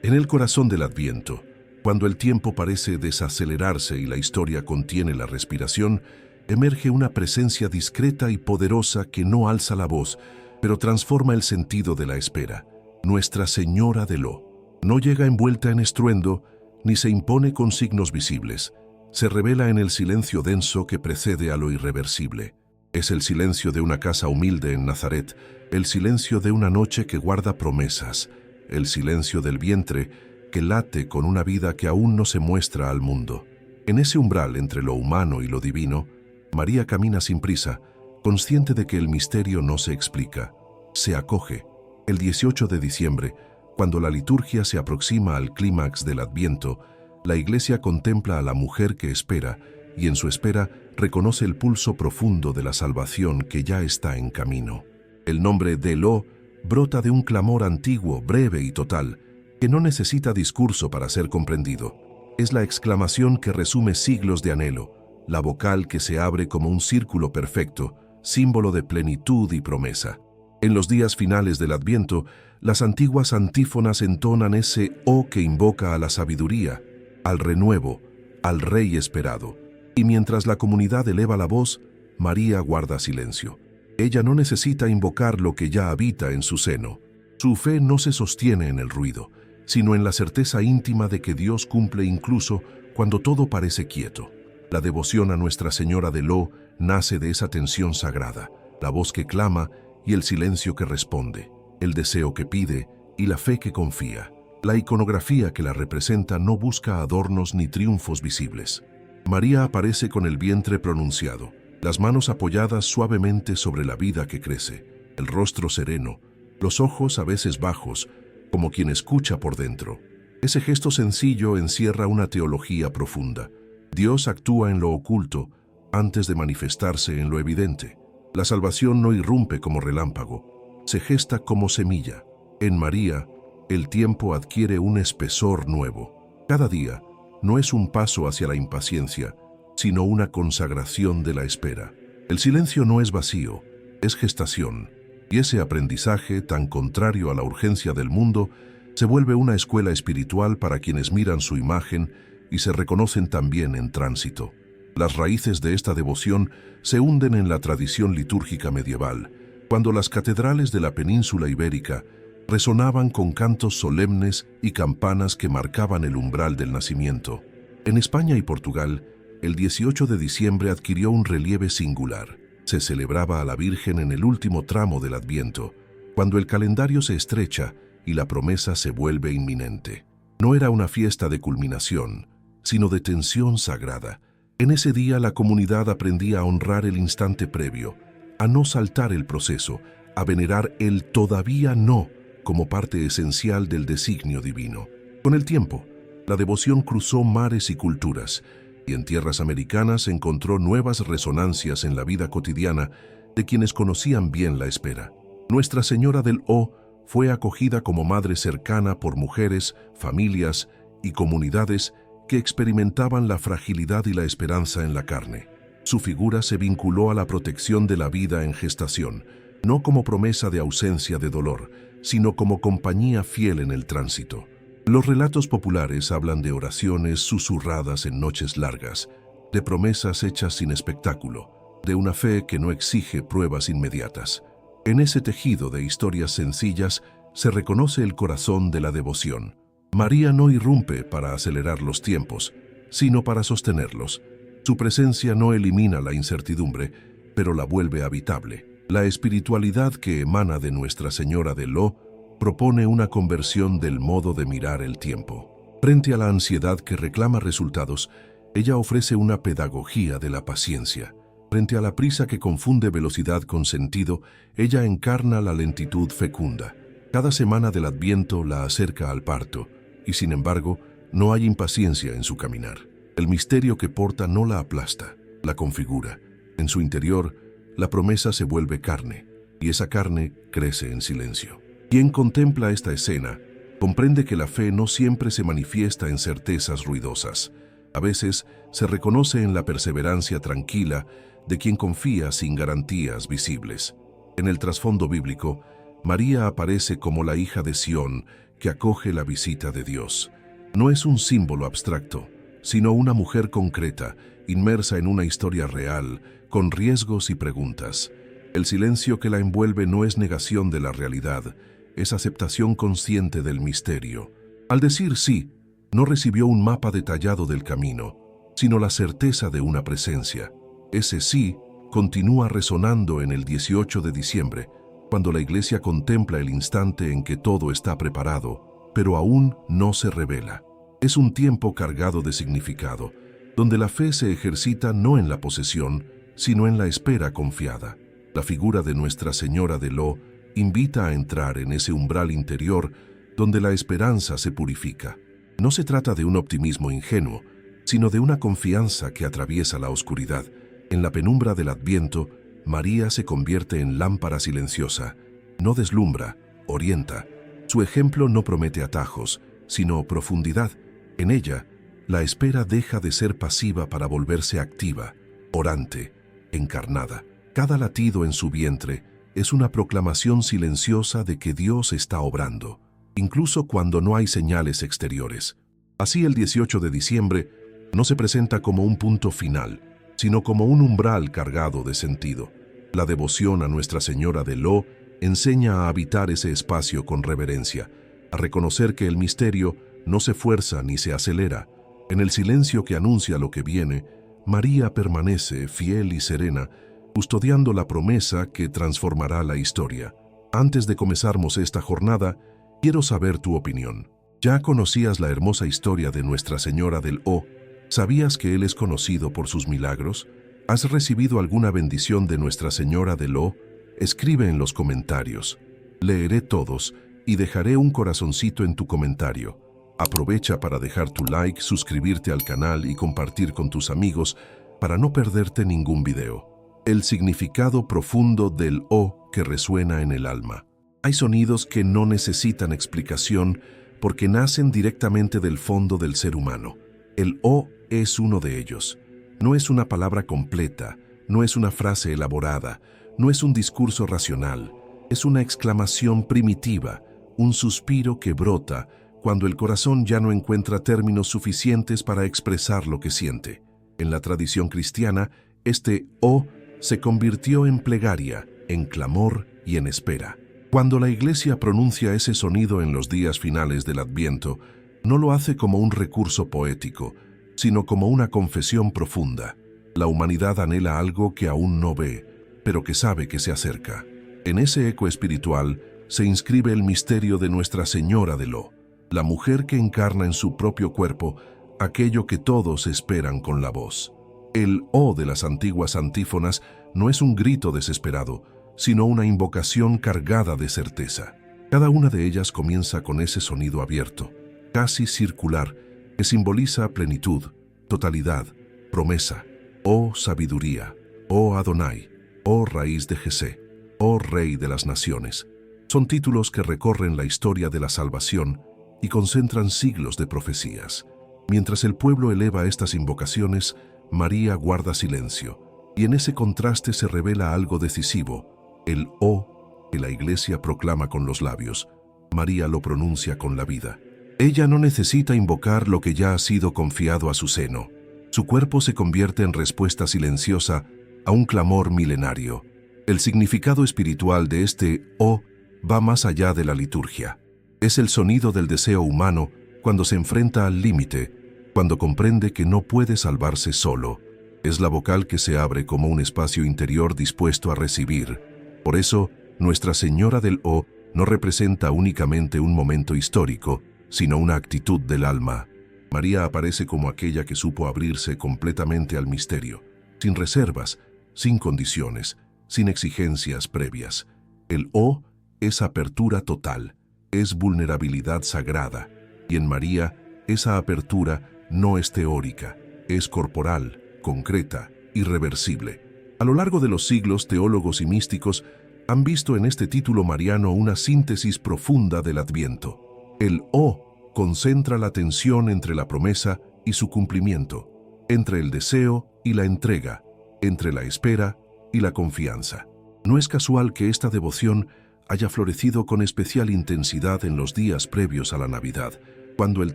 En el corazón del Adviento, cuando el tiempo parece desacelerarse y la historia contiene la respiración, emerge una presencia discreta y poderosa que no alza la voz, pero transforma el sentido de la espera. Nuestra Señora de Lo. No llega envuelta en estruendo, ni se impone con signos visibles. Se revela en el silencio denso que precede a lo irreversible. Es el silencio de una casa humilde en Nazaret, el silencio de una noche que guarda promesas, el silencio del vientre que late con una vida que aún no se muestra al mundo. En ese umbral entre lo humano y lo divino, María camina sin prisa, consciente de que el misterio no se explica, se acoge. El 18 de diciembre, cuando la liturgia se aproxima al clímax del Adviento, la Iglesia contempla a la mujer que espera y en su espera reconoce el pulso profundo de la salvación que ya está en camino. El nombre de Lo brota de un clamor antiguo, breve y total, que no necesita discurso para ser comprendido. Es la exclamación que resume siglos de anhelo, la vocal que se abre como un círculo perfecto, símbolo de plenitud y promesa. En los días finales del Adviento, las antiguas antífonas entonan ese «Oh» que invoca a la sabiduría, al renuevo, al Rey esperado. Y mientras la comunidad eleva la voz, María guarda silencio. Ella no necesita invocar lo que ya habita en su seno. Su fe no se sostiene en el ruido, sino en la certeza íntima de que Dios cumple incluso cuando todo parece quieto. La devoción a Nuestra Señora de Lo nace de esa tensión sagrada, la voz que clama y el silencio que responde, el deseo que pide y la fe que confía. La iconografía que la representa no busca adornos ni triunfos visibles. María aparece con el vientre pronunciado, las manos apoyadas suavemente sobre la vida que crece, el rostro sereno, los ojos a veces bajos, como quien escucha por dentro. Ese gesto sencillo encierra una teología profunda. Dios actúa en lo oculto antes de manifestarse en lo evidente. La salvación no irrumpe como relámpago, se gesta como semilla. En María, el tiempo adquiere un espesor nuevo. Cada día no es un paso hacia la impaciencia, sino una consagración de la espera. El silencio no es vacío, es gestación, y ese aprendizaje, tan contrario a la urgencia del mundo, se vuelve una escuela espiritual para quienes miran su imagen y se reconocen también en tránsito. Las raíces de esta devoción se hunden en la tradición litúrgica medieval, cuando las catedrales de la península ibérica resonaban con cantos solemnes y campanas que marcaban el umbral del nacimiento. En España y Portugal, el 18 de diciembre adquirió un relieve singular. Se celebraba a la Virgen en el último tramo del Adviento, cuando el calendario se estrecha y la promesa se vuelve inminente. No era una fiesta de culminación, sino de tensión sagrada. En ese día la comunidad aprendía a honrar el instante previo, a no saltar el proceso, a venerar el todavía no como parte esencial del designio divino. Con el tiempo, la devoción cruzó mares y culturas, y en tierras americanas encontró nuevas resonancias en la vida cotidiana de quienes conocían bien la espera. Nuestra Señora del O fue acogida como madre cercana por mujeres, familias y comunidades que experimentaban la fragilidad y la esperanza en la carne. Su figura se vinculó a la protección de la vida en gestación, no como promesa de ausencia de dolor, sino como compañía fiel en el tránsito. Los relatos populares hablan de oraciones susurradas en noches largas, de promesas hechas sin espectáculo, de una fe que no exige pruebas inmediatas. En ese tejido de historias sencillas se reconoce el corazón de la devoción. María no irrumpe para acelerar los tiempos, sino para sostenerlos. Su presencia no elimina la incertidumbre, pero la vuelve habitable. La espiritualidad que emana de Nuestra Señora de Lo propone una conversión del modo de mirar el tiempo. Frente a la ansiedad que reclama resultados, ella ofrece una pedagogía de la paciencia. Frente a la prisa que confunde velocidad con sentido, ella encarna la lentitud fecunda. Cada semana del Adviento la acerca al parto, y sin embargo, no hay impaciencia en su caminar. El misterio que porta no la aplasta, la configura. En su interior, la promesa se vuelve carne, y esa carne crece en silencio. Quien contempla esta escena comprende que la fe no siempre se manifiesta en certezas ruidosas. A veces se reconoce en la perseverancia tranquila de quien confía sin garantías visibles. En el trasfondo bíblico, María aparece como la hija de Sión que acoge la visita de Dios. No es un símbolo abstracto, sino una mujer concreta, inmersa en una historia real, con riesgos y preguntas. El silencio que la envuelve no es negación de la realidad, es aceptación consciente del misterio. Al decir sí, no recibió un mapa detallado del camino, sino la certeza de una presencia. Ese sí continúa resonando en el 18 de diciembre, cuando la Iglesia contempla el instante en que todo está preparado, pero aún no se revela. Es un tiempo cargado de significado, donde la fe se ejercita no en la posesión, sino en la espera confiada. La figura de Nuestra Señora de Lo invita a entrar en ese umbral interior donde la esperanza se purifica. No se trata de un optimismo ingenuo, sino de una confianza que atraviesa la oscuridad. En la penumbra del Adviento, María se convierte en lámpara silenciosa. No deslumbra, orienta. Su ejemplo no promete atajos, sino profundidad. En ella, la espera deja de ser pasiva para volverse activa, orante, encarnada. Cada latido en su vientre es una proclamación silenciosa de que Dios está obrando, incluso cuando no hay señales exteriores. Así el 18 de diciembre no se presenta como un punto final, sino como un umbral cargado de sentido. La devoción a Nuestra Señora de Lo enseña a habitar ese espacio con reverencia, a reconocer que el misterio no se fuerza ni se acelera. En el silencio que anuncia lo que viene, María permanece fiel y serena, custodiando la promesa que transformará la historia. Antes de comenzarmos esta jornada, quiero saber tu opinión. ¿Ya conocías la hermosa historia de Nuestra Señora del O? ¿Sabías que Él es conocido por sus milagros? ¿Has recibido alguna bendición de Nuestra Señora del O? Escribe en los comentarios. Leeré todos y dejaré un corazoncito en tu comentario. Aprovecha para dejar tu like, suscribirte al canal y compartir con tus amigos para no perderte ningún video. El significado profundo del O que resuena en el alma. Hay sonidos que no necesitan explicación porque nacen directamente del fondo del ser humano. El O es uno de ellos. No es una palabra completa, no es una frase elaborada, no es un discurso racional. Es una exclamación primitiva, un suspiro que brota cuando el corazón ya no encuentra términos suficientes para expresar lo que siente. En la tradición cristiana, este O se convirtió en plegaria, en clamor y en espera. Cuando la Iglesia pronuncia ese sonido en los días finales del Adviento, no lo hace como un recurso poético, sino como una confesión profunda. La humanidad anhela algo que aún no ve, pero que sabe que se acerca. En ese eco espiritual se inscribe el misterio de Nuestra Señora de Lo, la mujer que encarna en su propio cuerpo aquello que todos esperan con la voz. El O de las antiguas antífonas no es un grito desesperado, sino una invocación cargada de certeza. Cada una de ellas comienza con ese sonido abierto, casi circular, que simboliza plenitud, totalidad, promesa. Oh sabiduría, oh Adonai, oh raíz de Jesé, oh Rey de las naciones. Son títulos que recorren la historia de la salvación y concentran siglos de profecías. Mientras el pueblo eleva estas invocaciones, María guarda silencio, y en ese contraste se revela algo decisivo. El O que la Iglesia proclama con los labios, María lo pronuncia con la vida. Ella no necesita invocar lo que ya ha sido confiado a su seno. Su cuerpo se convierte en respuesta silenciosa a un clamor milenario. El significado espiritual de este O va más allá de la liturgia. Es el sonido del deseo humano cuando se enfrenta al límite, cuando comprende que no puede salvarse solo. Es la vocal que se abre como un espacio interior dispuesto a recibir. Por eso, Nuestra Señora del O no representa únicamente un momento histórico, sino una actitud del alma. María aparece como aquella que supo abrirse completamente al misterio, sin reservas, sin condiciones, sin exigencias previas. El O es apertura total, es vulnerabilidad sagrada, y en María esa apertura no es teórica, es corporal, concreta, irreversible. A lo largo de los siglos, teólogos y místicos han visto en este título mariano una síntesis profunda del Adviento. El O concentra la tensión entre la promesa y su cumplimiento, entre el deseo y la entrega, entre la espera y la confianza. No es casual que esta devoción haya florecido con especial intensidad en los días previos a la Navidad, cuando el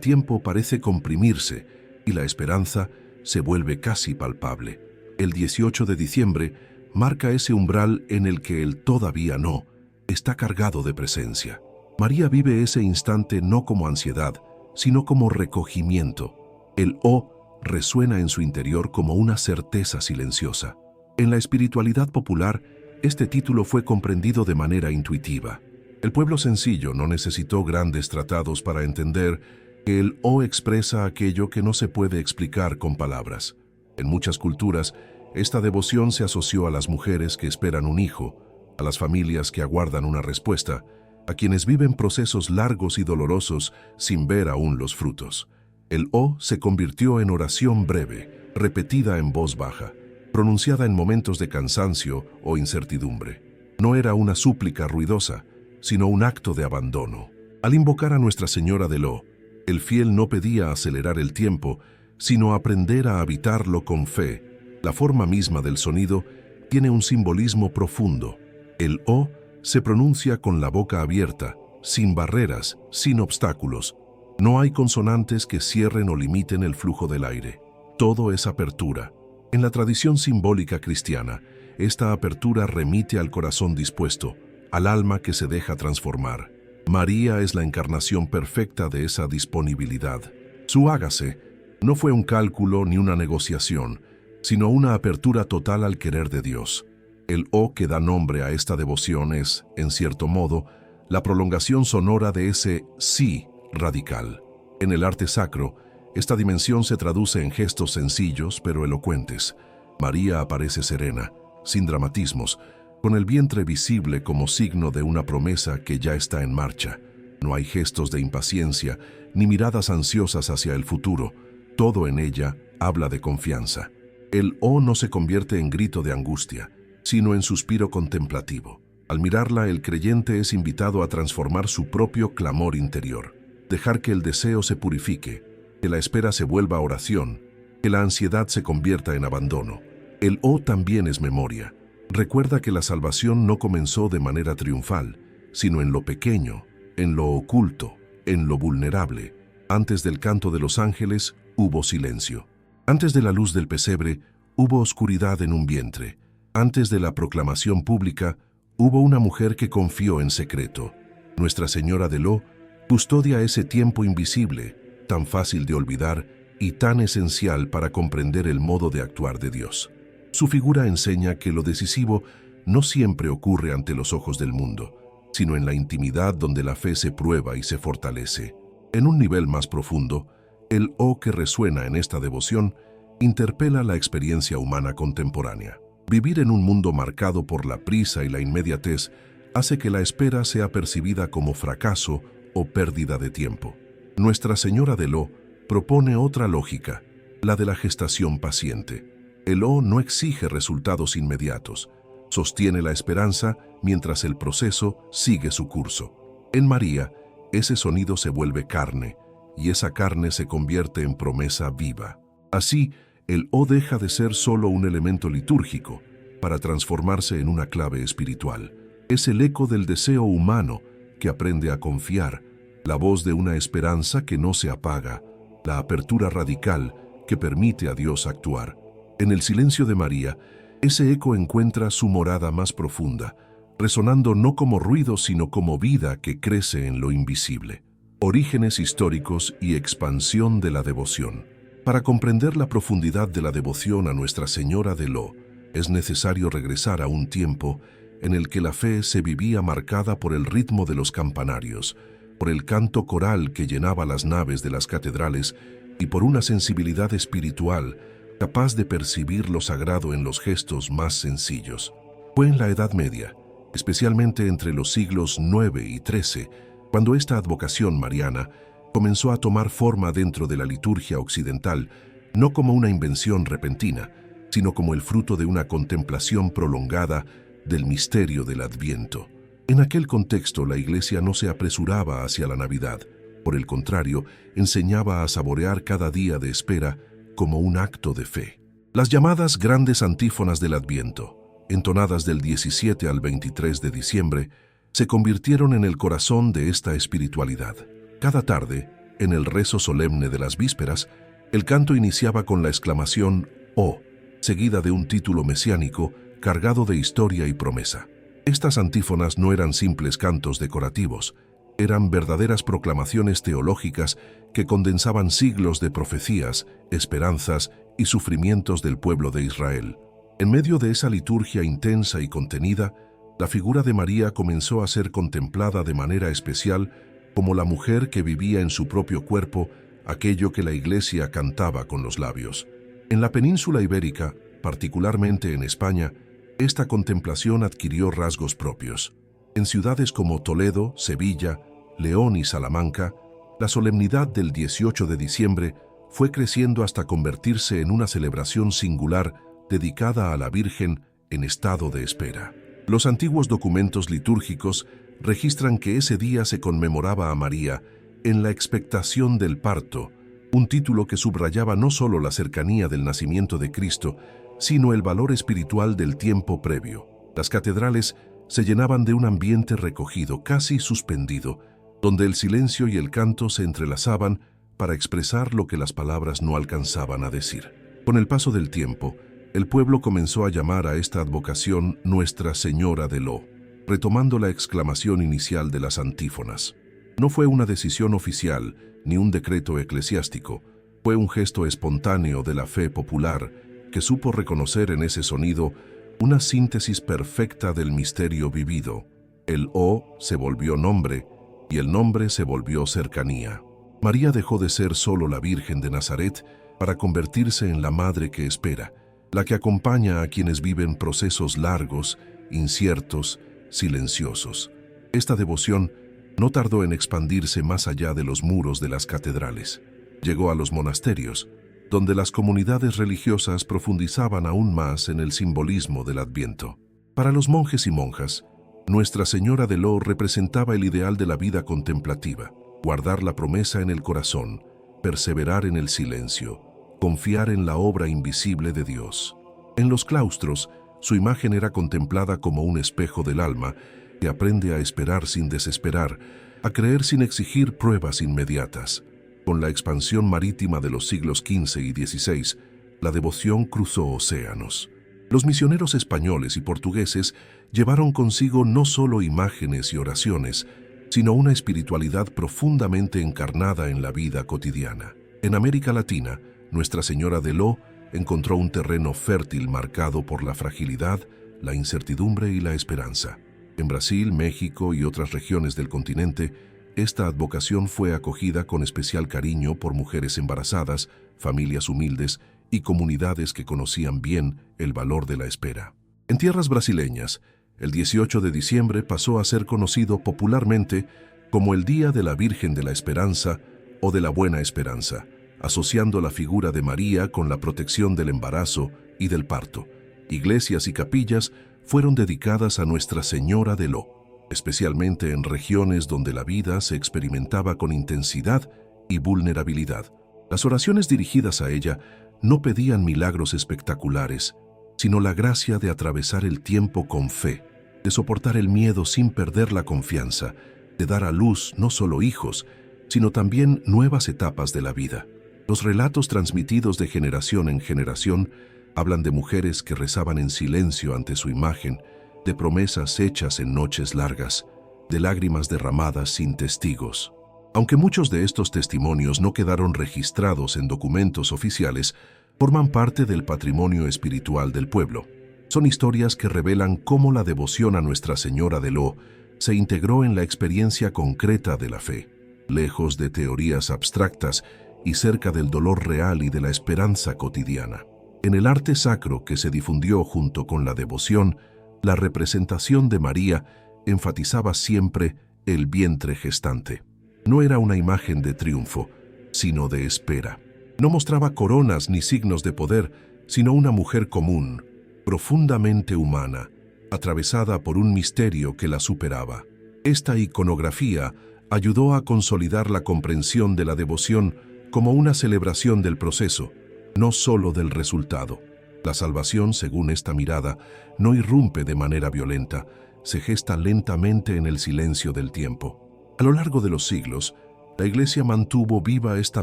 tiempo parece comprimirse y la esperanza se vuelve casi palpable. El 18 de diciembre marca ese umbral en el que el todavía no está cargado de presencia. María vive ese instante no como ansiedad, sino como recogimiento. El "oh" resuena en su interior como una certeza silenciosa. En la espiritualidad popular, este título fue comprendido de manera intuitiva. El pueblo sencillo no necesitó grandes tratados para entender que el "oh" expresa aquello que no se puede explicar con palabras. En muchas culturas, esta devoción se asoció a las mujeres que esperan un hijo, a las familias que aguardan una respuesta, a quienes viven procesos largos y dolorosos sin ver aún los frutos. El "oh" se convirtió en oración breve, repetida en voz baja, pronunciada en momentos de cansancio o incertidumbre. No era una súplica ruidosa, sino un acto de abandono. Al invocar a Nuestra Señora de Lo, el fiel no pedía acelerar el tiempo, sino aprender a habitarlo con fe. La forma misma del sonido tiene un simbolismo profundo. El "oh" se pronuncia con la boca abierta, sin barreras, sin obstáculos. No hay consonantes que cierren o limiten el flujo del aire. Todo es apertura. En la tradición simbólica cristiana, esta apertura remite al corazón dispuesto, al alma que se deja transformar. María es la encarnación perfecta de esa disponibilidad. Su hágase no fue un cálculo ni una negociación, sino una apertura total al querer de Dios. El "oh" que da nombre a esta devoción es, en cierto modo, la prolongación sonora de ese "sí" radical. En el arte sacro, esta dimensión se traduce en gestos sencillos pero elocuentes. María aparece serena, sin dramatismos, con el vientre visible como signo de una promesa que ya está en marcha. No hay gestos de impaciencia ni miradas ansiosas hacia el futuro. Todo en ella habla de confianza. El "oh" no se convierte en grito de angustia, sino en suspiro contemplativo. Al mirarla, el creyente es invitado a transformar su propio clamor interior, dejar que el deseo se purifique, que la espera se vuelva oración, que la ansiedad se convierta en abandono. El "oh" también es memoria. Recuerda que la salvación no comenzó de manera triunfal, sino en lo pequeño, en lo oculto, en lo vulnerable. Antes del canto de los ángeles hubo silencio. Antes de la luz del pesebre hubo oscuridad en un vientre. Antes de la proclamación pública, hubo una mujer que confió en secreto. Nuestra Señora de Lo custodia ese tiempo invisible, tan fácil de olvidar y tan esencial para comprender el modo de actuar de Dios. Su figura enseña que lo decisivo no siempre ocurre ante los ojos del mundo, sino en la intimidad donde la fe se prueba y se fortalece. En un nivel más profundo, el "oh" que resuena en esta devoción interpela la experiencia humana contemporánea. Vivir en un mundo marcado por la prisa y la inmediatez hace que la espera sea percibida como fracaso o pérdida de tiempo. Nuestra Señora de Lo propone otra lógica, la de la gestación paciente. El "oh" no exige resultados inmediatos, sostiene la esperanza mientras el proceso sigue su curso. En María, ese sonido se vuelve carne, y esa carne se convierte en promesa viva. Así, el "oh" deja de ser solo un elemento litúrgico para transformarse en una clave espiritual. Es el eco del deseo humano que aprende a confiar, la voz de una esperanza que no se apaga, la apertura radical que permite a Dios actuar. En el silencio de María, ese eco encuentra su morada más profunda, resonando no como ruido sino como vida que crece en lo invisible. Orígenes históricos y expansión de la devoción. Para comprender la profundidad de la devoción a Nuestra Señora de Lo, es necesario regresar a un tiempo en el que la fe se vivía marcada por el ritmo de los campanarios, por el canto coral que llenaba las naves de las catedrales y por una sensibilidad espiritual capaz de percibir lo sagrado en los gestos más sencillos. Fue en la Edad Media, especialmente entre los siglos IX y XIII, cuando esta advocación mariana comenzó a tomar forma dentro de la liturgia occidental, no como una invención repentina, sino como el fruto de una contemplación prolongada del misterio del Adviento. En aquel contexto, la Iglesia no se apresuraba hacia la Navidad. Por el contrario, enseñaba a saborear cada día de espera como un acto de fe. Las llamadas grandes antífonas del Adviento, entonadas del 17 al 23 de diciembre, se convirtieron en el corazón de esta espiritualidad. Cada tarde, en el rezo solemne de las vísperas, el canto iniciaba con la exclamación «Oh», seguida de un título mesiánico cargado de historia y promesa. Estas antífonas no eran simples cantos decorativos, eran verdaderas proclamaciones teológicas que condensaban siglos de profecías, esperanzas y sufrimientos del pueblo de Israel. En medio de esa liturgia intensa y contenida, la figura de María comenzó a ser contemplada de manera especial como la mujer que vivía en su propio cuerpo aquello que la Iglesia cantaba con los labios. En la península ibérica, particularmente en España, esta contemplación adquirió rasgos propios. En ciudades como Toledo, Sevilla, León y Salamanca, la solemnidad del 18 de diciembre fue creciendo hasta convertirse en una celebración singular dedicada a la Virgen en estado de espera. Los antiguos documentos litúrgicos registran que ese día se conmemoraba a María en la expectación del parto, un título que subrayaba no solo la cercanía del nacimiento de Cristo, sino el valor espiritual del tiempo previo. Las catedrales se llenaban de un ambiente recogido, casi suspendido, donde el silencio y el canto se entrelazaban para expresar lo que las palabras no alcanzaban a decir. Con el paso del tiempo, el pueblo comenzó a llamar a esta advocación Nuestra Señora de Lo, retomando la exclamación inicial de las antífonas. No fue una decisión oficial ni un decreto eclesiástico, fue un gesto espontáneo de la fe popular que supo reconocer en ese sonido una síntesis perfecta del misterio vivido. El O se volvió nombre y el nombre se volvió cercanía. María dejó de ser solo la Virgen de Nazaret para convertirse en la madre que espera, la que acompaña a quienes viven procesos largos, inciertos, silenciosos. Esta devoción no tardó en expandirse más allá de los muros de las catedrales. Llegó a los monasterios, donde las comunidades religiosas profundizaban aún más en el simbolismo del Adviento. Para los monjes y monjas, Nuestra Señora de Lo representaba el ideal de la vida contemplativa, guardar la promesa en el corazón, perseverar en el silencio, confiar en la obra invisible de Dios. En los claustros, su imagen era contemplada como un espejo del alma que aprende a esperar sin desesperar, a creer sin exigir pruebas inmediatas. Con la expansión marítima de los siglos XV y XVI, la devoción cruzó océanos. Los misioneros españoles y portugueses llevaron consigo no solo imágenes y oraciones, sino una espiritualidad profundamente encarnada en la vida cotidiana. En América Latina, Nuestra Señora de Lo encontró un terreno fértil marcado por la fragilidad, la incertidumbre y la esperanza. En Brasil, México y otras regiones del continente, esta advocación fue acogida con especial cariño por mujeres embarazadas, familias humildes y comunidades que conocían bien el valor de la espera. En tierras brasileñas, el 18 de diciembre pasó a ser conocido popularmente como el Día de la Virgen de la Esperanza o de la Buena Esperanza, asociando la figura de María con la protección del embarazo y del parto. Iglesias y capillas fueron dedicadas a Nuestra Señora de Lo, especialmente en regiones donde la vida se experimentaba con intensidad y vulnerabilidad. Las oraciones dirigidas a ella no pedían milagros espectaculares, sino la gracia de atravesar el tiempo con fe, de soportar el miedo sin perder la confianza, de dar a luz no solo hijos, sino también nuevas etapas de la vida. Los relatos transmitidos de generación en generación hablan de mujeres que rezaban en silencio ante su imagen, de promesas hechas en noches largas, de lágrimas derramadas sin testigos. Aunque muchos de estos testimonios no quedaron registrados en documentos oficiales, forman parte del patrimonio espiritual del pueblo. Son historias que revelan cómo la devoción a Nuestra Señora de Lo se integró en la experiencia concreta de la fe, lejos de teorías abstractas y cerca del dolor real y de la esperanza cotidiana. En el arte sacro que se difundió junto con la devoción, la representación de María enfatizaba siempre el vientre gestante. No era una imagen de triunfo, sino de espera. No mostraba coronas ni signos de poder, sino una mujer común, profundamente humana, atravesada por un misterio que la superaba. Esta iconografía ayudó a consolidar la comprensión de la devoción como una celebración del proceso, no solo del resultado. La salvación, según esta mirada, no irrumpe de manera violenta, se gesta lentamente en el silencio del tiempo. A lo largo de los siglos, la Iglesia mantuvo viva esta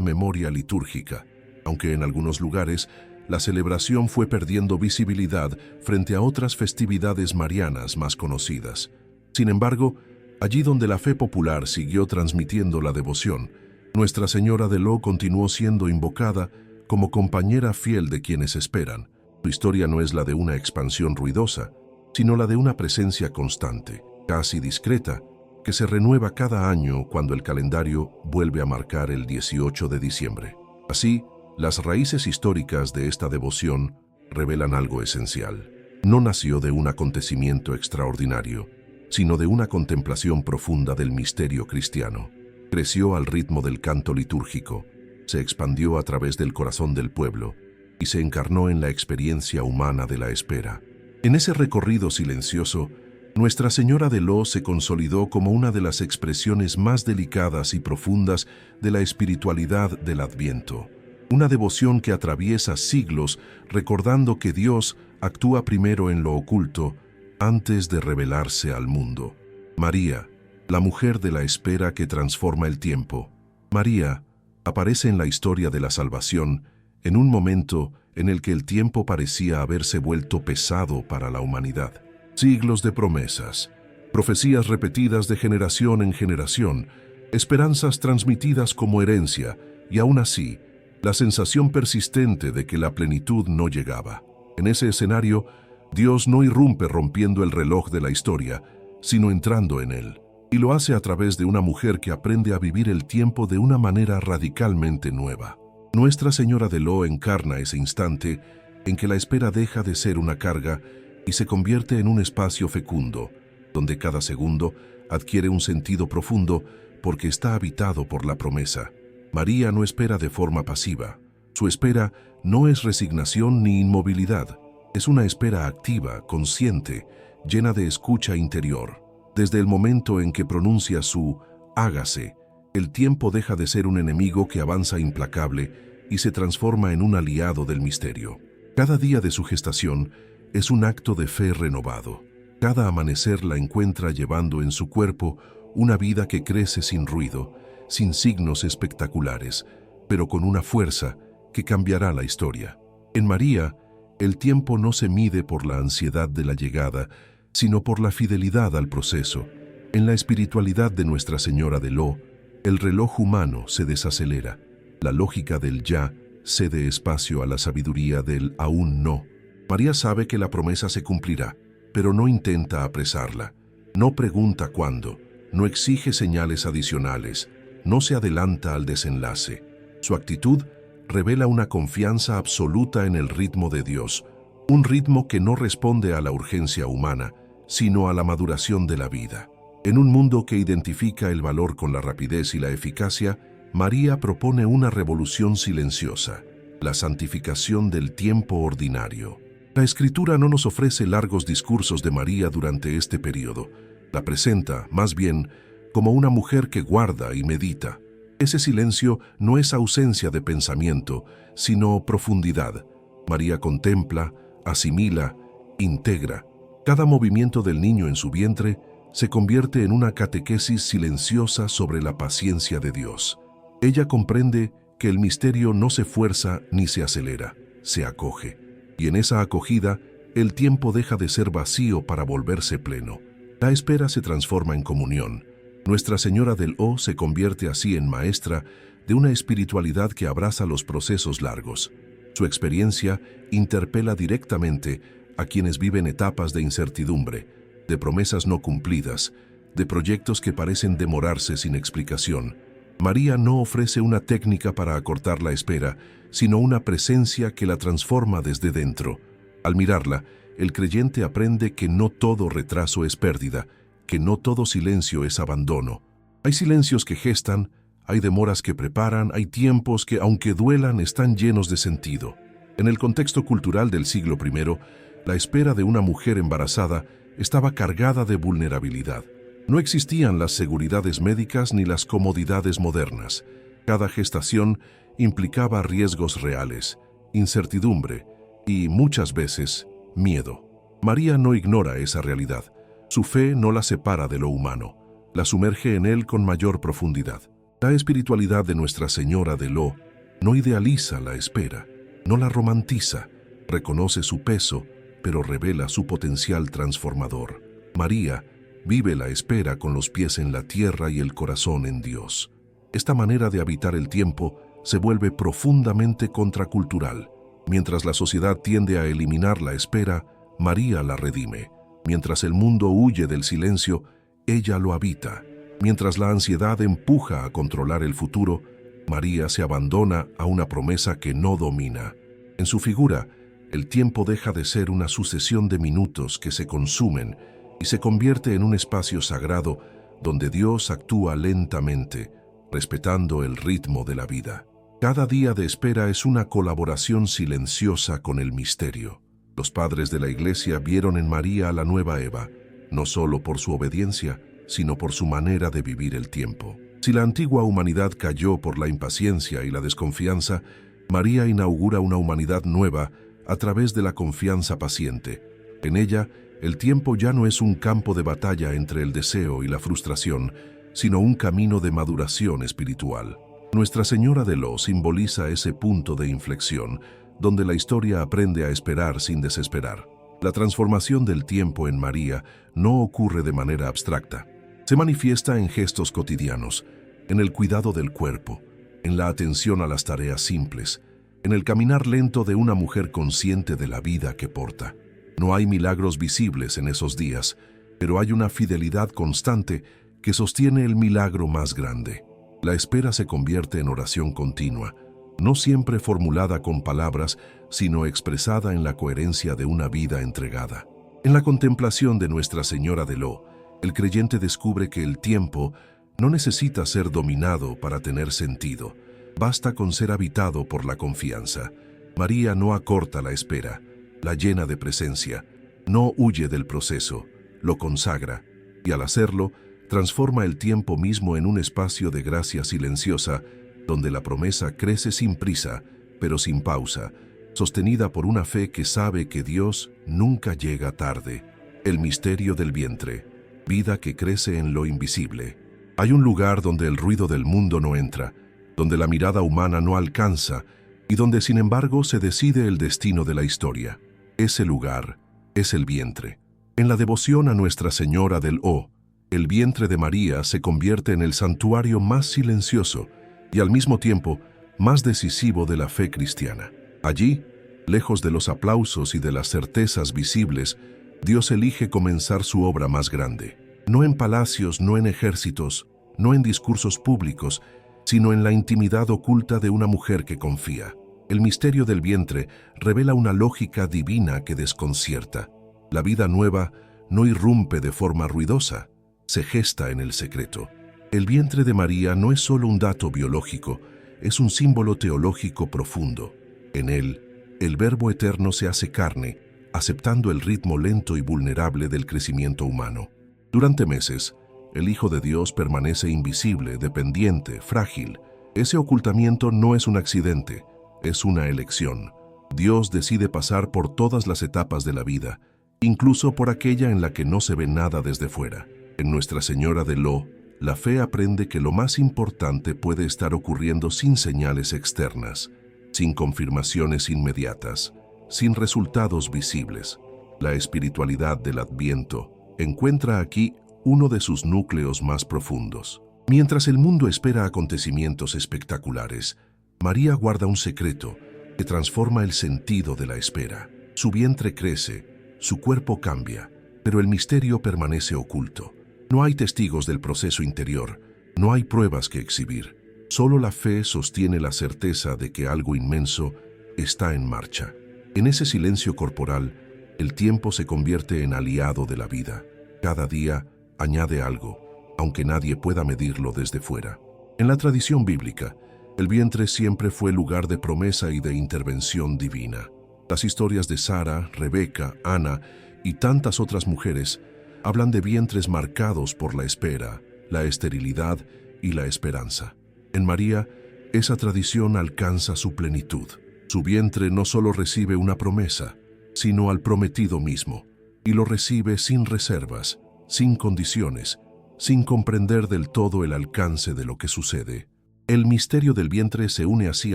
memoria litúrgica, aunque en algunos lugares la celebración fue perdiendo visibilidad frente a otras festividades marianas más conocidas. Sin embargo, allí donde la fe popular siguió transmitiendo la devoción, Nuestra Señora de Ló continuó siendo invocada como compañera fiel de quienes esperan. Su historia no es la de una expansión ruidosa, sino la de una presencia constante, casi discreta, que se renueva cada año cuando el calendario vuelve a marcar el 18 de diciembre. Así, las raíces históricas de esta devoción revelan algo esencial. No nació de un acontecimiento extraordinario, sino de una contemplación profunda del misterio cristiano. Creció al ritmo del canto litúrgico, se expandió a través del corazón del pueblo y se encarnó en la experiencia humana de la espera. En ese recorrido silencioso, Nuestra Señora de Ló se consolidó como una de las expresiones más delicadas y profundas de la espiritualidad del Adviento. Una devoción que atraviesa siglos recordando que Dios actúa primero en lo oculto antes de revelarse al mundo. María, la mujer de la espera que transforma el tiempo. María aparece en la historia de la salvación en un momento en el que el tiempo parecía haberse vuelto pesado para la humanidad. Siglos de promesas, profecías repetidas de generación en generación, esperanzas transmitidas como herencia y aún así, la sensación persistente de que la plenitud no llegaba. En ese escenario, Dios no irrumpe rompiendo el reloj de la historia, sino entrando en él. Y lo hace a través de una mujer que aprende a vivir el tiempo de una manera radicalmente nueva. Nuestra Señora de Ló encarna ese instante en que la espera deja de ser una carga y se convierte en un espacio fecundo, donde cada segundo adquiere un sentido profundo porque está habitado por la promesa. María no espera de forma pasiva. Su espera no es resignación ni inmovilidad. Es una espera activa, consciente, llena de escucha interior. Desde el momento en que pronuncia su «hágase», el tiempo deja de ser un enemigo que avanza implacable y se transforma en un aliado del misterio. Cada día de su gestación es un acto de fe renovado. Cada amanecer la encuentra llevando en su cuerpo una vida que crece sin ruido, sin signos espectaculares, pero con una fuerza que cambiará la historia. En María, el tiempo no se mide por la ansiedad de la llegada, sino por la fidelidad al proceso. En la espiritualidad de Nuestra Señora de Ló, el reloj humano se desacelera. La lógica del ya cede espacio a la sabiduría del aún no. María sabe que la promesa se cumplirá, pero no intenta apresarla. No pregunta cuándo, no exige señales adicionales, no se adelanta al desenlace. Su actitud revela una confianza absoluta en el ritmo de Dios, un ritmo que no responde a la urgencia humana, sino a la maduración de la vida. En un mundo que identifica el valor con la rapidez y la eficacia, María propone una revolución silenciosa, la santificación del tiempo ordinario. La Escritura no nos ofrece largos discursos de María durante este periodo. La presenta, más bien, como una mujer que guarda y medita. Ese silencio no es ausencia de pensamiento, sino profundidad. María contempla, asimila, integra. Cada movimiento del niño en su vientre se convierte en una catequesis silenciosa sobre la paciencia de Dios. Ella comprende que el misterio no se fuerza ni se acelera, se acoge. Y en esa acogida, el tiempo deja de ser vacío para volverse pleno. La espera se transforma en comunión. Nuestra Señora del Ló se convierte así en maestra de una espiritualidad que abraza los procesos largos. Su experiencia interpela directamente a quienes viven etapas de incertidumbre, de promesas no cumplidas, de proyectos que parecen demorarse sin explicación. María no ofrece una técnica para acortar la espera, sino una presencia que la transforma desde dentro. Al mirarla, el creyente aprende que no todo retraso es pérdida, que no todo silencio es abandono. Hay silencios que gestan, hay demoras que preparan, hay tiempos que, aunque duelan, están llenos de sentido. En el contexto cultural del siglo I, la espera de una mujer embarazada estaba cargada de vulnerabilidad. No existían las seguridades médicas ni las comodidades modernas. Cada gestación implicaba riesgos reales, incertidumbre y, muchas veces, miedo. María no ignora esa realidad. Su fe no la separa de lo humano, la sumerge en él con mayor profundidad. La espiritualidad de Nuestra Señora de Lo no idealiza la espera, no la romantiza, reconoce su peso, pero revela su potencial transformador. María vive la espera con los pies en la tierra y el corazón en Dios. Esta manera de habitar el tiempo se vuelve profundamente contracultural. Mientras la sociedad tiende a eliminar la espera, María la redime. Mientras el mundo huye del silencio, ella lo habita. Mientras la ansiedad empuja a controlar el futuro, María se abandona a una promesa que no domina. En su figura, el tiempo deja de ser una sucesión de minutos que se consumen y se convierte en un espacio sagrado donde Dios actúa lentamente, respetando el ritmo de la vida. Cada día de espera es una colaboración silenciosa con el misterio. Los padres de la Iglesia vieron en María a la nueva Eva, no solo por su obediencia, sino por su manera de vivir el tiempo. Si la antigua humanidad cayó por la impaciencia y la desconfianza, María inaugura una humanidad nueva a través de la confianza paciente. En ella, el tiempo ya no es un campo de batalla entre el deseo y la frustración, sino un camino de maduración espiritual. Nuestra Señora de Lo simboliza ese punto de inflexión, donde la historia aprende a esperar sin desesperar. La transformación del tiempo en María no ocurre de manera abstracta. Se manifiesta en gestos cotidianos, en el cuidado del cuerpo, en la atención a las tareas simples, en el caminar lento de una mujer consciente de la vida que porta. No hay milagros visibles en esos días, pero hay una fidelidad constante que sostiene el milagro más grande. La espera se convierte en oración continua, no siempre formulada con palabras, sino expresada en la coherencia de una vida entregada. En la contemplación de Nuestra Señora de Lo, el creyente descubre que el tiempo no necesita ser dominado para tener sentido. Basta con ser habitado por la confianza. María no acorta la espera, la llena de presencia, no huye del proceso, lo consagra, y al hacerlo, transforma el tiempo mismo en un espacio de gracia silenciosa, donde la promesa crece sin prisa, pero sin pausa, sostenida por una fe que sabe que Dios nunca llega tarde. El misterio del vientre, vida que crece en lo invisible. Hay un lugar donde el ruido del mundo no entra, donde la mirada humana no alcanza y donde sin embargo se decide el destino de la historia. Ese lugar es el vientre. En la devoción a Nuestra Señora del Lo, el vientre de María se convierte en el santuario más silencioso y al mismo tiempo más decisivo de la fe cristiana. Allí, lejos de los aplausos y de las certezas visibles, Dios elige comenzar su obra más grande. No en palacios, no en ejércitos, no en discursos públicos, sino en la intimidad oculta de una mujer que confía. El misterio del vientre revela una lógica divina que desconcierta. La vida nueva no irrumpe de forma ruidosa, se gesta en el secreto. El vientre de María no es solo un dato biológico, es un símbolo teológico profundo. En él, el Verbo eterno se hace carne, aceptando el ritmo lento y vulnerable del crecimiento humano. Durante meses, el Hijo de Dios permanece invisible, dependiente, frágil. Ese ocultamiento no es un accidente, es una elección. Dios decide pasar por todas las etapas de la vida, incluso por aquella en la que no se ve nada desde fuera. En Nuestra Señora de Lo, la fe aprende que lo más importante puede estar ocurriendo sin señales externas, sin confirmaciones inmediatas, sin resultados visibles. La espiritualidad del Adviento encuentra aquí uno de sus núcleos más profundos. Mientras el mundo espera acontecimientos espectaculares, María guarda un secreto que transforma el sentido de la espera. Su vientre crece, su cuerpo cambia, pero el misterio permanece oculto. No hay testigos del proceso interior, no hay pruebas que exhibir. Solo la fe sostiene la certeza de que algo inmenso está en marcha. En ese silencio corporal, el tiempo se convierte en aliado de la vida. Cada día añade algo, aunque nadie pueda medirlo desde fuera. En la tradición bíblica, el vientre siempre fue lugar de promesa y de intervención divina. Las historias de Sara, Rebeca, Ana y tantas otras mujeres hablan de vientres marcados por la espera, la esterilidad y la esperanza. En María, esa tradición alcanza su plenitud. Su vientre no solo recibe una promesa, sino al prometido mismo, y lo recibe sin reservas, sin condiciones, sin comprender del todo el alcance de lo que sucede. El misterio del vientre se une así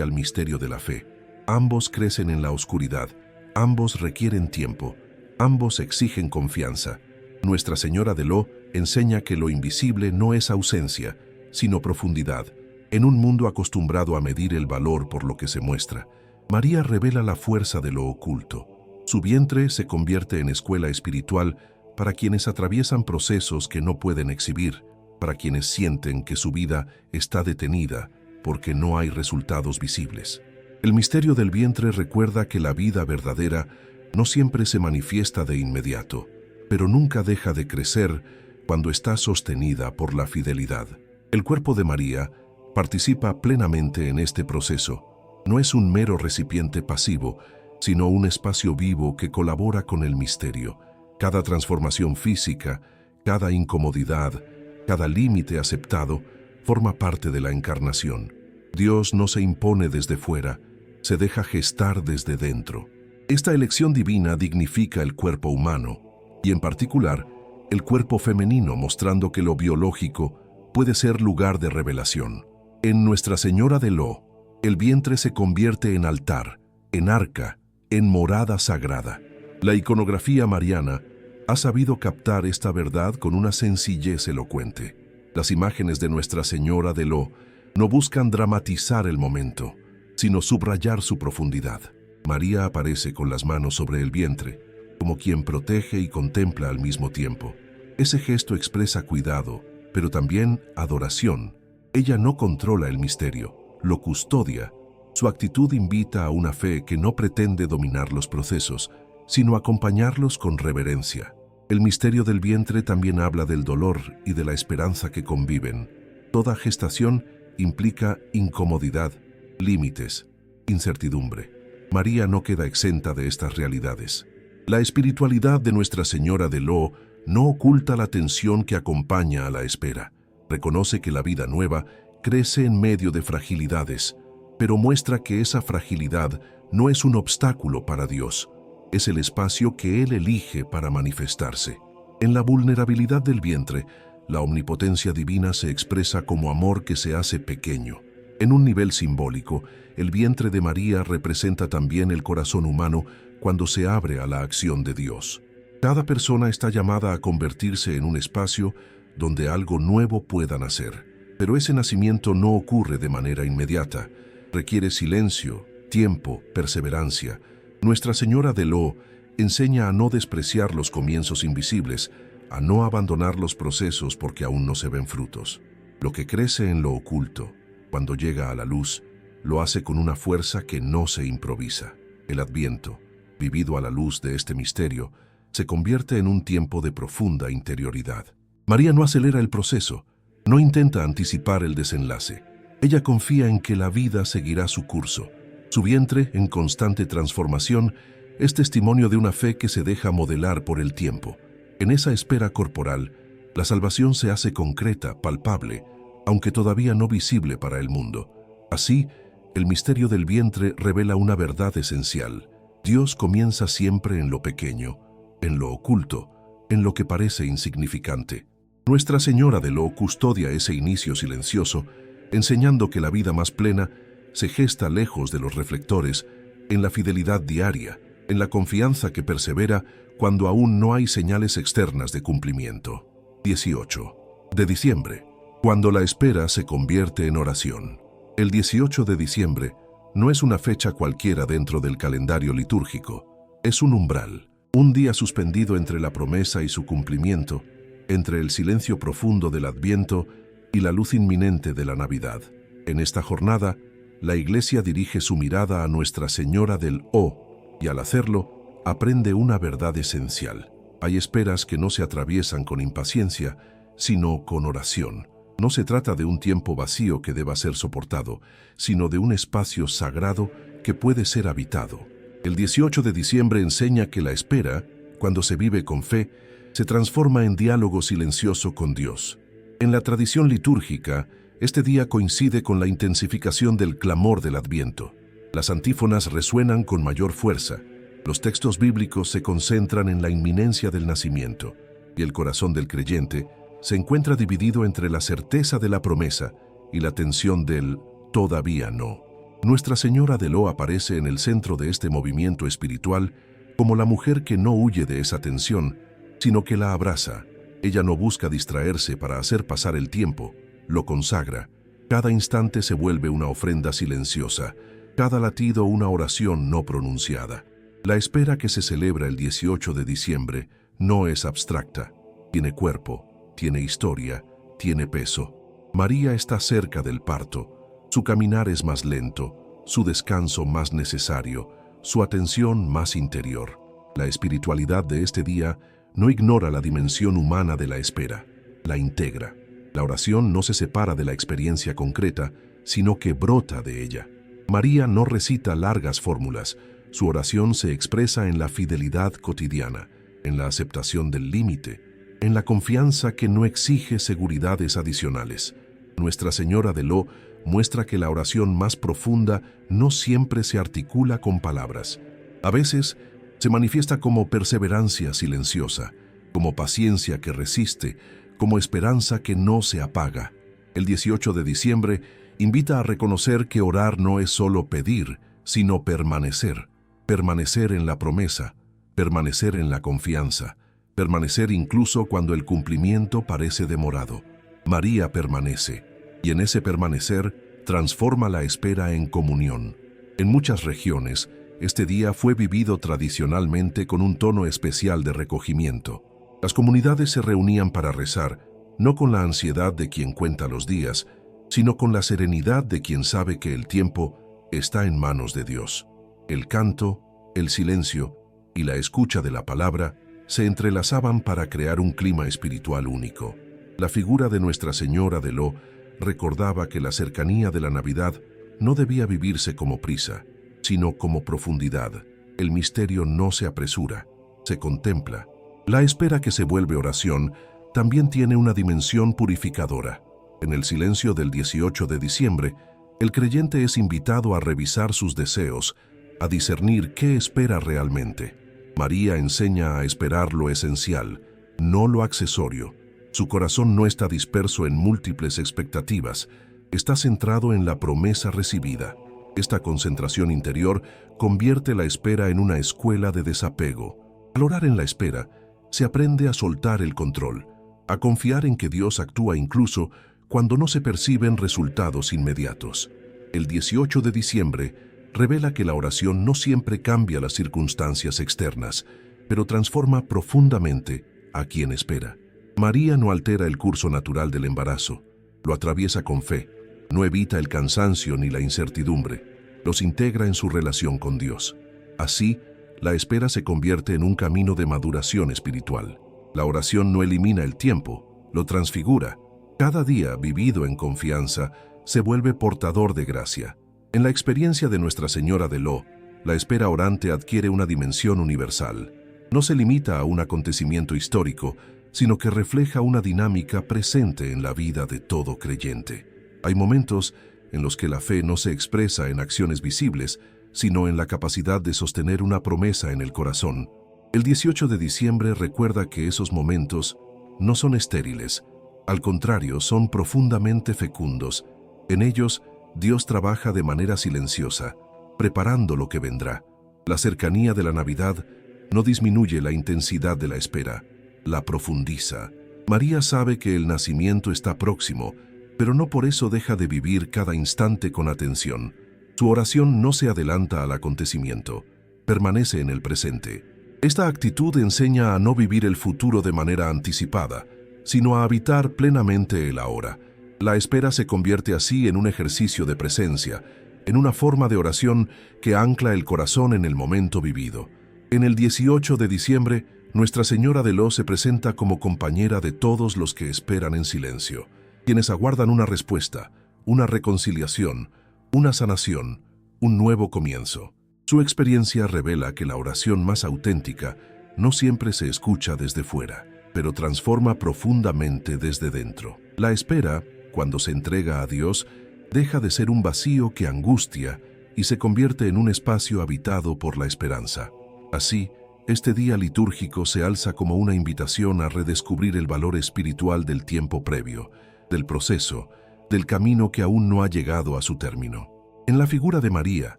al misterio de la fe. Ambos crecen en la oscuridad, ambos requieren tiempo, ambos exigen confianza. Nuestra Señora de Lo enseña que lo invisible no es ausencia, sino profundidad. En un mundo acostumbrado a medir el valor por lo que se muestra, María revela la fuerza de lo oculto. Su vientre se convierte en escuela espiritual para quienes atraviesan procesos que no pueden exhibir, para quienes sienten que su vida está detenida porque no hay resultados visibles. El misterio del vientre recuerda que la vida verdadera no siempre se manifiesta de inmediato, pero nunca deja de crecer cuando está sostenida por la fidelidad. El cuerpo de María participa plenamente en este proceso. No es un mero recipiente pasivo, sino un espacio vivo que colabora con el misterio. Cada transformación física, cada incomodidad, cada límite aceptado, forma parte de la encarnación. Dios no se impone desde fuera, se deja gestar desde dentro. Esta elección divina dignifica el cuerpo humano, y en particular, el cuerpo femenino, mostrando que lo biológico puede ser lugar de revelación. En Nuestra Señora de Lo, el vientre se convierte en altar, en arca, en morada sagrada. La iconografía mariana ha sabido captar esta verdad con una sencillez elocuente. Las imágenes de Nuestra Señora de Lo no buscan dramatizar el momento, sino subrayar su profundidad. María aparece con las manos sobre el vientre, como quien protege y contempla al mismo tiempo. Ese gesto expresa cuidado, pero también adoración. Ella no controla el misterio, lo custodia. Su actitud invita a una fe que no pretende dominar los procesos, sino acompañarlos con reverencia. El misterio del vientre también habla del dolor y de la esperanza que conviven. Toda gestación implica incomodidad, límites, incertidumbre. María no queda exenta de estas realidades. La espiritualidad de Nuestra Señora de Lo no oculta la tensión que acompaña a la espera. Reconoce que la vida nueva crece en medio de fragilidades, pero muestra que esa fragilidad no es un obstáculo para Dios. Es el espacio que Él elige para manifestarse. En la vulnerabilidad del vientre, la omnipotencia divina se expresa como amor que se hace pequeño. En un nivel simbólico, el vientre de María representa también el corazón humano cuando se abre a la acción de Dios. Cada persona está llamada a convertirse en un espacio donde algo nuevo pueda nacer. Pero ese nacimiento no ocurre de manera inmediata. Requiere silencio, tiempo, perseverancia. Nuestra Señora de Lo enseña a no despreciar los comienzos invisibles, a no abandonar los procesos porque aún no se ven frutos. Lo que crece en lo oculto, cuando llega a la luz, lo hace con una fuerza que no se improvisa. El Adviento, vivido a la luz de este misterio, se convierte en un tiempo de profunda interioridad. María no acelera el proceso, no intenta anticipar el desenlace. Ella confía en que la vida seguirá su curso. Su vientre, en constante transformación, es testimonio de una fe que se deja modelar por el tiempo. En esa espera corporal, la salvación se hace concreta, palpable, aunque todavía no visible para el mundo. Así, el misterio del vientre revela una verdad esencial. Dios comienza siempre en lo pequeño, en lo oculto, en lo que parece insignificante. Nuestra Señora de Lo custodia ese inicio silencioso, enseñando que la vida más plena se gesta lejos de los reflectores, en la fidelidad diaria, en la confianza que persevera cuando aún no hay señales externas de cumplimiento. 18 de diciembre, cuando la espera se convierte en oración. El 18 de diciembre no es una fecha cualquiera dentro del calendario litúrgico, es un umbral, un día suspendido entre la promesa y su cumplimiento, entre el silencio profundo del Adviento y la luz inminente de la Navidad. En esta jornada, la Iglesia dirige su mirada a Nuestra Señora del O, y al hacerlo, aprende una verdad esencial. Hay esperas que no se atraviesan con impaciencia, sino con oración. No se trata de un tiempo vacío que deba ser soportado, sino de un espacio sagrado que puede ser habitado. El 18 de diciembre enseña que la espera, cuando se vive con fe, se transforma en diálogo silencioso con Dios. En la tradición litúrgica, este día coincide con la intensificación del clamor del Adviento. Las antífonas resuenan con mayor fuerza. Los textos bíblicos se concentran en la inminencia del nacimiento. y el corazón del creyente se encuentra dividido entre la certeza de la promesa y la tensión del todavía no. Nuestra Señora de Lo aparece en el centro de este movimiento espiritual como la mujer que no huye de esa tensión, sino que la abraza. Ella no busca distraerse para hacer pasar el tiempo, lo consagra. Cada instante se vuelve una ofrenda silenciosa, cada latido una oración no pronunciada. La espera que se celebra el 18 de diciembre no es abstracta. Tiene cuerpo, tiene historia, tiene peso. María está cerca del parto. Su caminar es más lento, su descanso más necesario, su atención más interior. La espiritualidad de este día no ignora la dimensión humana de la espera, la integra. La oración no se separa de la experiencia concreta, sino que brota de ella. María no recita largas fórmulas, su oración se expresa en la fidelidad cotidiana, en la aceptación del límite, en la confianza que no exige seguridades adicionales. Nuestra Señora de Lo muestra que la oración más profunda no siempre se articula con palabras. A veces se manifiesta como perseverancia silenciosa, como paciencia que resiste, como esperanza que no se apaga. El 18 de diciembre invita a reconocer que orar no es solo pedir, sino permanecer. Permanecer en la promesa, permanecer en la confianza, permanecer incluso cuando el cumplimiento parece demorado. María permanece, y en ese permanecer transforma la espera en comunión. En muchas regiones, este día fue vivido tradicionalmente con un tono especial de recogimiento. Las comunidades se reunían para rezar, no con la ansiedad de quien cuenta los días, sino con la serenidad de quien sabe que el tiempo está en manos de Dios. El canto, el silencio y la escucha de la palabra se entrelazaban para crear un clima espiritual único. La figura de Nuestra Señora de Lo recordaba que la cercanía de la Navidad no debía vivirse como prisa, sino como profundidad. El misterio no se apresura, se contempla. La espera que se vuelve oración también tiene una dimensión purificadora. En el silencio del 18 de diciembre, el creyente es invitado a revisar sus deseos, a discernir qué espera realmente. María enseña a esperar lo esencial, no lo accesorio. Su corazón no está disperso en múltiples expectativas, está centrado en la promesa recibida. Esta concentración interior convierte la espera en una escuela de desapego. Al orar en la espera, se aprende a soltar el control, a confiar en que Dios actúa incluso cuando no se perciben resultados inmediatos. El 18 de diciembre revela que la oración no siempre cambia las circunstancias externas, pero transforma profundamente a quien espera. María no altera el curso natural del embarazo, lo atraviesa con fe, no evita el cansancio ni la incertidumbre, los integra en su relación con Dios. Así, la espera se convierte en un camino de maduración espiritual. La oración no elimina el tiempo, lo transfigura. Cada día vivido en confianza se vuelve portador de gracia. En la experiencia de Nuestra Señora de Lo, la espera orante adquiere una dimensión universal. No se limita a un acontecimiento histórico, sino que refleja una dinámica presente en la vida de todo creyente. Hay momentos en los que la fe no se expresa en acciones visibles, sino en la capacidad de sostener una promesa en el corazón. El 18 de diciembre recuerda que esos momentos no son estériles, al contrario, son profundamente fecundos. En ellos, Dios trabaja de manera silenciosa, preparando lo que vendrá. La cercanía de la Navidad no disminuye la intensidad de la espera, la profundiza. María sabe que el nacimiento está próximo, pero no por eso deja de vivir cada instante con atención. Su oración no se adelanta al acontecimiento, permanece en el presente. Esta actitud enseña a no vivir el futuro de manera anticipada, sino a habitar plenamente el ahora. La espera se convierte así en un ejercicio de presencia, en una forma de oración que ancla el corazón en el momento vivido. En el 18 de diciembre, Nuestra Señora de Lo se presenta como compañera de todos los que esperan en silencio, quienes aguardan una respuesta, una reconciliación, una sanación, un nuevo comienzo. Su experiencia revela que la oración más auténtica no siempre se escucha desde fuera, pero transforma profundamente desde dentro. La espera, cuando se entrega a Dios, deja de ser un vacío que angustia y se convierte en un espacio habitado por la esperanza. Así, este día litúrgico se alza como una invitación a redescubrir el valor espiritual del tiempo previo, del proceso, del camino que aún no ha llegado a su término. En la figura de María,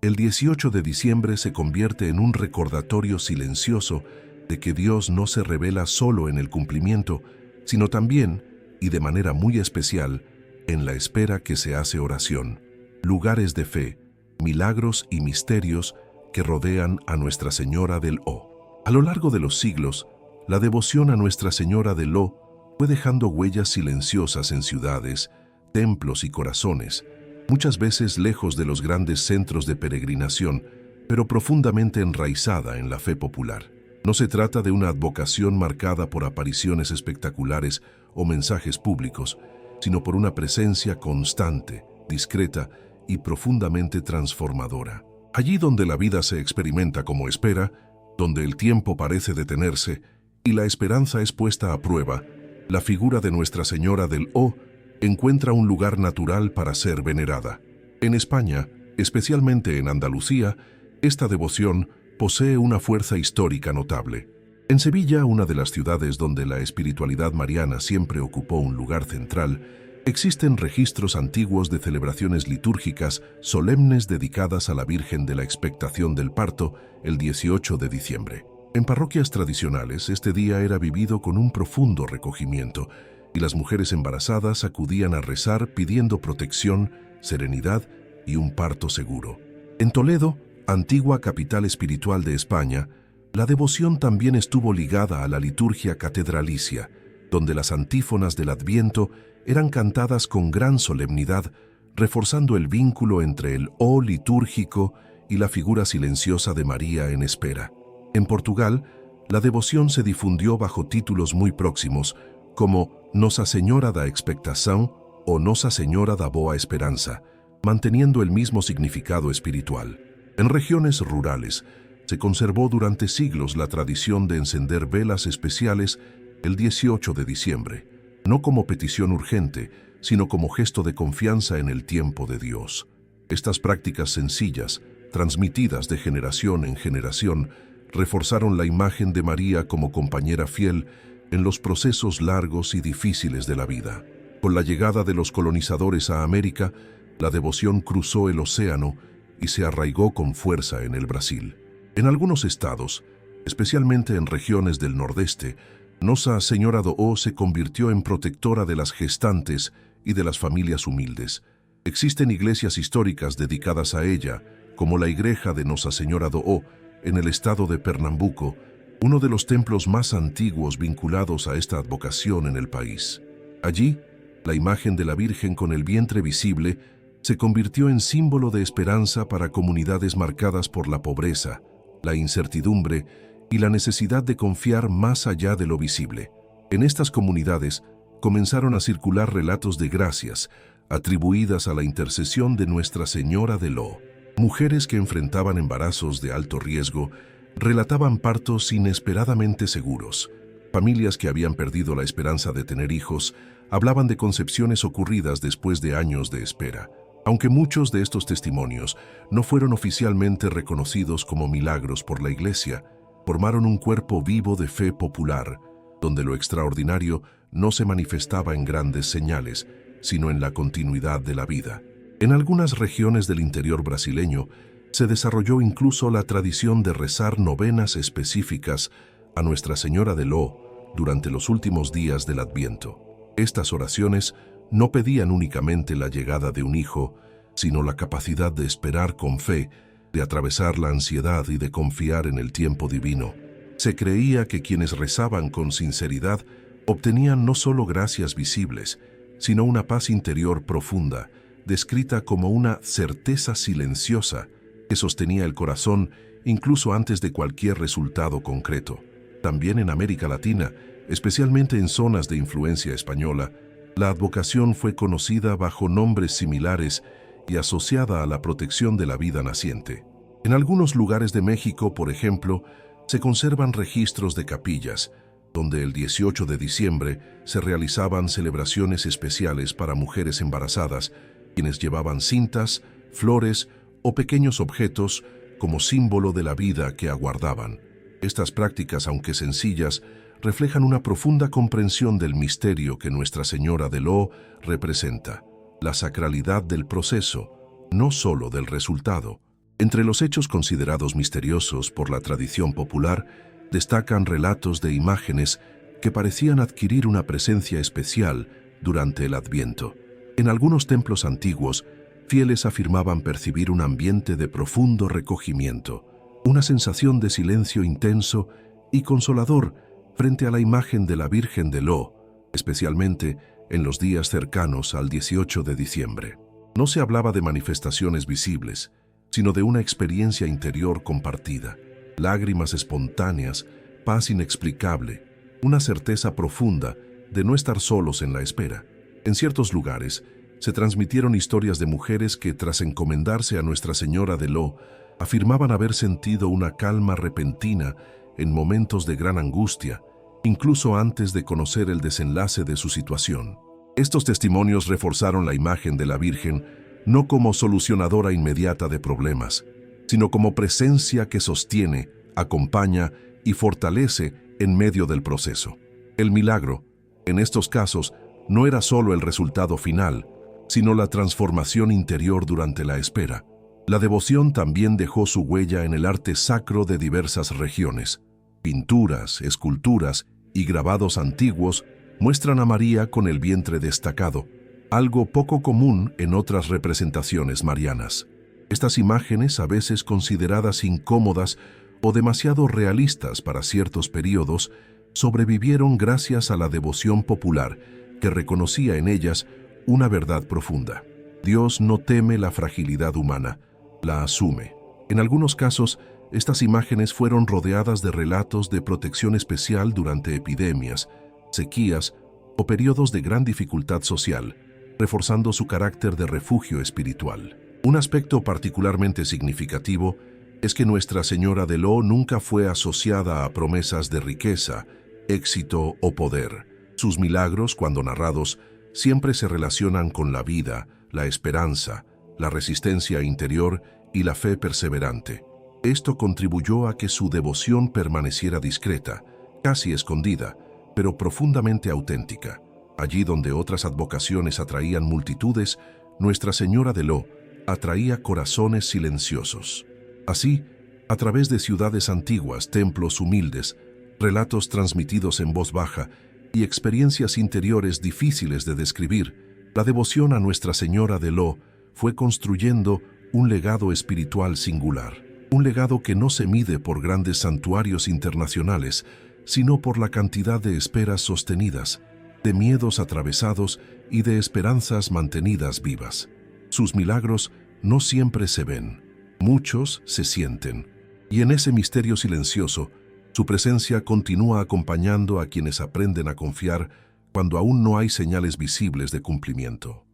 el 18 de diciembre se convierte en un recordatorio silencioso de que Dios no se revela solo en el cumplimiento, sino también, y de manera muy especial, en la espera que se hace oración, lugares de fe, milagros y misterios que rodean a Nuestra Señora del O. A lo largo de los siglos, la devoción a Nuestra Señora del O fue dejando huellas silenciosas en ciudades, templos y corazones, muchas veces lejos de los grandes centros de peregrinación, pero profundamente enraizada en la fe popular. No se trata de una advocación marcada por apariciones espectaculares o mensajes públicos, sino por una presencia constante, discreta y profundamente transformadora. Allí donde la vida se experimenta como espera, donde el tiempo parece detenerse y la esperanza es puesta a prueba, la figura de Nuestra Señora del O encuentra un lugar natural para ser venerada. En España, especialmente en Andalucía, esta devoción posee una fuerza histórica notable. En Sevilla, una de las ciudades donde la espiritualidad mariana siempre ocupó un lugar central, existen registros antiguos de celebraciones litúrgicas solemnes dedicadas a la Virgen de la Expectación del Parto el 18 de diciembre. En parroquias tradicionales, este día era vivido con un profundo recogimiento y las mujeres embarazadas acudían a rezar pidiendo protección, serenidad y un parto seguro. En Toledo, antigua capital espiritual de España, la devoción también estuvo ligada a la liturgia catedralicia, donde las antífonas del Adviento eran cantadas con gran solemnidad, reforzando el vínculo entre el O litúrgico y la figura silenciosa de María en espera. En Portugal, la devoción se difundió bajo títulos muy próximos, como Nossa Señora da Expectação o Nossa Señora da Boa Esperanza, manteniendo el mismo significado espiritual. En regiones rurales, se conservó durante siglos la tradición de encender velas especiales el 18 de diciembre, no como petición urgente, sino como gesto de confianza en el tiempo de Dios. Estas prácticas sencillas, transmitidas de generación en generación, reforzaron la imagen de María como compañera fiel en los procesos largos y difíciles de la vida. Con la llegada de los colonizadores a América, la devoción cruzó el océano y se arraigó con fuerza en el Brasil. En algunos estados, especialmente en regiones del nordeste, Nossa Señora do O se convirtió en protectora de las gestantes y de las familias humildes. Existen iglesias históricas dedicadas a ella, como la igreja de Nossa Señora do O, en el estado de Pernambuco, uno de los templos más antiguos vinculados a esta advocación en el país. Allí, la imagen de la Virgen con el vientre visible se convirtió en símbolo de esperanza para comunidades marcadas por la pobreza, la incertidumbre y la necesidad de confiar más allá de lo visible. En estas comunidades comenzaron a circular relatos de gracias atribuidas a la intercesión de Nuestra Señora del O. Mujeres que enfrentaban embarazos de alto riesgo relataban partos inesperadamente seguros. Familias que habían perdido la esperanza de tener hijos hablaban de concepciones ocurridas después de años de espera. Aunque muchos de estos testimonios no fueron oficialmente reconocidos como milagros por la Iglesia, formaron un cuerpo vivo de fe popular, donde lo extraordinario no se manifestaba en grandes señales, sino en la continuidad de la vida. En algunas regiones del interior brasileño se desarrolló incluso la tradición de rezar novenas específicas a Nuestra Señora del O durante los últimos días del Adviento. Estas oraciones no pedían únicamente la llegada de un hijo, sino la capacidad de esperar con fe, de atravesar la ansiedad y de confiar en el tiempo divino. Se creía que quienes rezaban con sinceridad obtenían no solo gracias visibles, sino una paz interior profunda, descrita como una certeza silenciosa que sostenía el corazón incluso antes de cualquier resultado concreto. También en América Latina, especialmente en zonas de influencia española, la advocación fue conocida bajo nombres similares y asociada a la protección de la vida naciente. En algunos lugares de México, por ejemplo, se conservan registros de capillas, donde el 18 de diciembre se realizaban celebraciones especiales para mujeres embarazadas, quienes llevaban cintas, flores o pequeños objetos como símbolo de la vida que aguardaban. Estas prácticas, aunque sencillas, reflejan una profunda comprensión del misterio que Nuestra Señora de Lo representa, la sacralidad del proceso, no solo del resultado. Entre los hechos considerados misteriosos por la tradición popular, destacan relatos de imágenes que parecían adquirir una presencia especial durante el Adviento. En algunos templos antiguos, fieles afirmaban percibir un ambiente de profundo recogimiento, una sensación de silencio intenso y consolador frente a la imagen de la Virgen de Lo, especialmente en los días cercanos al 18 de diciembre. No se hablaba de manifestaciones visibles, sino de una experiencia interior compartida, lágrimas espontáneas, paz inexplicable, una certeza profunda de no estar solos en la espera. En ciertos lugares, se transmitieron historias de mujeres que, tras encomendarse a Nuestra Señora de Lo, afirmaban haber sentido una calma repentina en momentos de gran angustia, incluso antes de conocer el desenlace de su situación. Estos testimonios reforzaron la imagen de la Virgen no como solucionadora inmediata de problemas, sino como presencia que sostiene, acompaña y fortalece en medio del proceso. El milagro, en estos casos, no era solo el resultado final, sino la transformación interior durante la espera. La devoción también dejó su huella en el arte sacro de diversas regiones. Pinturas, esculturas y grabados antiguos muestran a María con el vientre destacado, algo poco común en otras representaciones marianas. Estas imágenes, a veces consideradas incómodas o demasiado realistas para ciertos periodos, sobrevivieron gracias a la devoción popular, que reconocía en ellas una verdad profunda. Dios no teme la fragilidad humana, la asume. En algunos casos, estas imágenes fueron rodeadas de relatos de protección especial durante epidemias, sequías o periodos de gran dificultad social, reforzando su carácter de refugio espiritual. Un aspecto particularmente significativo es que Nuestra Señora de Lo nunca fue asociada a promesas de riqueza, éxito o poder. Sus milagros, cuando narrados, siempre se relacionan con la vida, la esperanza, la resistencia interior y la fe perseverante. Esto contribuyó a que su devoción permaneciera discreta, casi escondida, pero profundamente auténtica. Allí donde otras advocaciones atraían multitudes, Nuestra Señora de Lo atraía corazones silenciosos. Así, a través de ciudades antiguas, templos humildes, relatos transmitidos en voz baja y experiencias interiores difíciles de describir, la devoción a Nuestra Señora de Lo fue construyendo un legado espiritual singular. Un legado que no se mide por grandes santuarios internacionales, sino por la cantidad de esperas sostenidas, de miedos atravesados y de esperanzas mantenidas vivas. Sus milagros no siempre se ven, muchos se sienten, y en ese misterio silencioso, su presencia continúa acompañando a quienes aprenden a confiar cuando aún no hay señales visibles de cumplimiento.